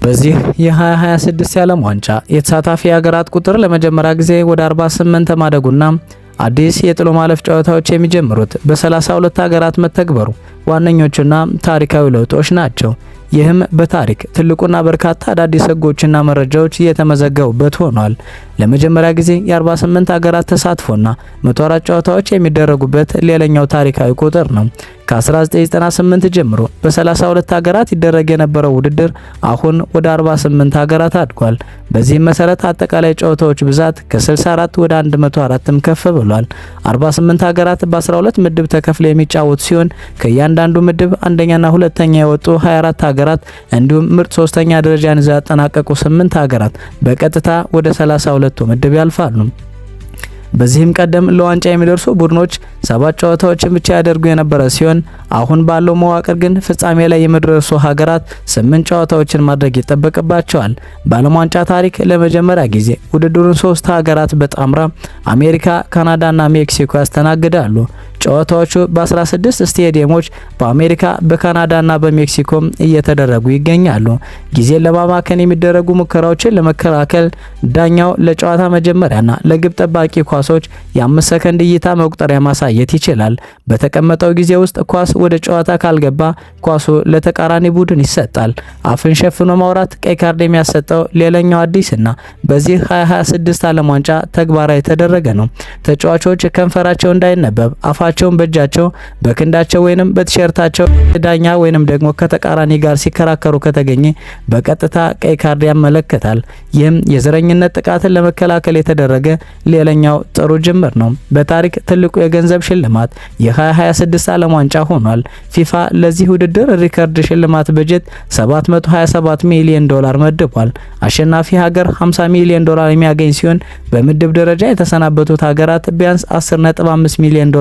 በዚህ የ2026 የዓለም ዋንጫ የተሳታፊ ሀገራት ቁጥር ለመጀመሪያ ጊዜ ወደ 48 ማደጉና አዲስ የጥሎ ማለፍ ጨዋታዎች የሚጀምሩት በ32 ሀገራት መተግበሩ ዋነኞቹና ታሪካዊ ለውጦች ናቸው። ይህም በታሪክ ትልቁና በርካታ አዳዲስ ህጎችና መረጃዎች እየተመዘገቡበት ሆኗል። ለመጀመሪያ ጊዜ የ48 ሀገራት ተሳትፎና 104 ጨዋታዎች የሚደረጉበት ሌላኛው ታሪካዊ ቁጥር ነው። ከ1998 ጀምሮ በ32 ሀገራት ይደረግ የነበረው ውድድር አሁን ወደ 48 ሀገራት አድጓል። በዚህም መሰረት አጠቃላይ ጨዋታዎች ብዛት ከ64 ወደ 104ም ከፍ ብሏል። 48 ሀገራት በ12 ምድብ ተከፍለው የሚጫወቱ ሲሆን ከእያንዳንዱ ምድብ አንደኛና ሁለተኛ የወጡ 24 ሀገራት እንዲሁም ምርጥ ሶስተኛ ደረጃን ይዘው ያጠናቀቁ 8 ሀገራት በቀጥታ ወደ 32ቱ ምድብ ያልፋሉ። በዚህም ቀደም ለዋንጫ የሚደርሱ ቡድኖች 7 ጨዋታዎችን ብቻ ያደርጉ የነበረ ሲሆን አሁን ባለው መዋቅር ግን ፍጻሜ ላይ የሚደርሱ ሀገራት 8 ጨዋታዎችን ማድረግ ይጠበቅባቸዋል። በዓለም ዋንጫ ታሪክ ለመጀመሪያ ጊዜ ውድድሩን 3 ሀገራት በጣምራ አሜሪካ፣ ካናዳና ሜክሲኮ ያስተናግዳሉ። ጨዋታዎቹ በ16 ስቴዲየሞች በአሜሪካ በካናዳና በሜክሲኮ እየተደረጉ ይገኛሉ። ጊዜን ለማባከን የሚደረጉ ሙከራዎችን ለመከላከል ዳኛው ለጨዋታ መጀመሪያና ለግብ ጠባቂ ኳሶች የ5 ሰከንድ እይታ መቁጠሪያ ማሳየት ይችላል። በተቀመጠው ጊዜ ውስጥ ኳስ ወደ ጨዋታ ካልገባ ኳሱ ለተቃራኒ ቡድን ይሰጣል። አፍን ሸፍኖ ማውራት ቀይ ካርድ የሚያሰጠው ሌላኛው አዲስና በዚህ 2026 ዓለም ዋንጫ ተግባራዊ የተደረገ ነው። ተጫዋቾች ከንፈራቸው እንዳይነበብ አፋቸውን በእጃቸው በክንዳቸው ወይንም በቲሸርታቸው ዳኛ ወይንም ደግሞ ከተቃራኒ ጋር ሲከራከሩ ከተገኘ በቀጥታ ቀይ ካርድ ያመለክታል። ይህም የዘረኝነት ጥቃትን ለመከላከል የተደረገ ሌላኛው ጥሩ ጅምር ነው። በታሪክ ትልቁ የገንዘብ ሽልማት የ2026 ዓለም ዋንጫ ሆኗል። ፊፋ ለዚህ ውድድር ሪከርድ ሽልማት በጀት $727 ሚሊዮን መድቧል። አሸናፊ ሀገር $50 ሚሊዮን የሚያገኝ ሲሆን በምድብ ደረጃ የተሰናበቱት ሀገራት ቢያንስ $10.5 ሚሊዮን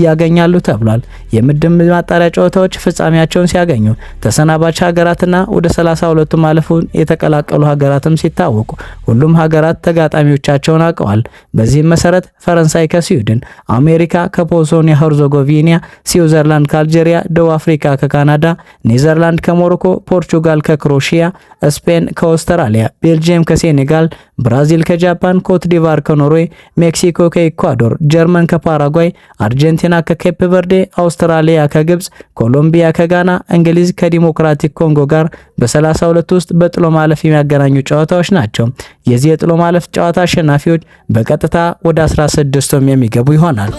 ያገኛሉ ተብሏል። የምድብ ማጣሪያ ጨዋታዎች ፍጻሜያቸውን ሲያገኙ ተሰናባች ሀገራትና ወደ 32ቱ ማለፉን የተቀላቀሉ ሀገራትም ሲታወቁ ሁሉም ሀገራት ተጋጣሚዎቻቸውን አውቀዋል። በዚህም መሰረት ፈረንሳይ ከስዊድን፣ አሜሪካ ከቦስኒያ ሄርዞጎቪና፣ ስዊዘርላንድ ከአልጄሪያ፣ ደቡብ አፍሪካ ከካናዳ፣ ኔዘርላንድ ከሞሮኮ፣ ፖርቹጋል ከክሮሺያ፣ ስፔን ከኦስትራሊያ፣ ቤልጂየም ከሴኔጋል፣ ብራዚል ከጃፓን፣ ኮት ዲቫር ከኖርዌይ፣ ሜክሲኮ ከኢኳዶር፣ ጀርመን ከፓራጓይ፣ አርጀንቲና ከኬፕ ቨርዴ፣ አውስትራሊያ ከግብጽ፣ ኮሎምቢያ ከጋና፣ እንግሊዝ ከዲሞክራቲክ ኮንጎ ጋር በ32 ውስጥ በጥሎ ማለፍ የሚያገናኙ ጨዋታዎች ናቸው። የዚህ የጥሎ ማለፍ ጨዋታ አሸናፊዎች በቀጥታ ወደ 16ቱም የሚገቡ ይሆናል።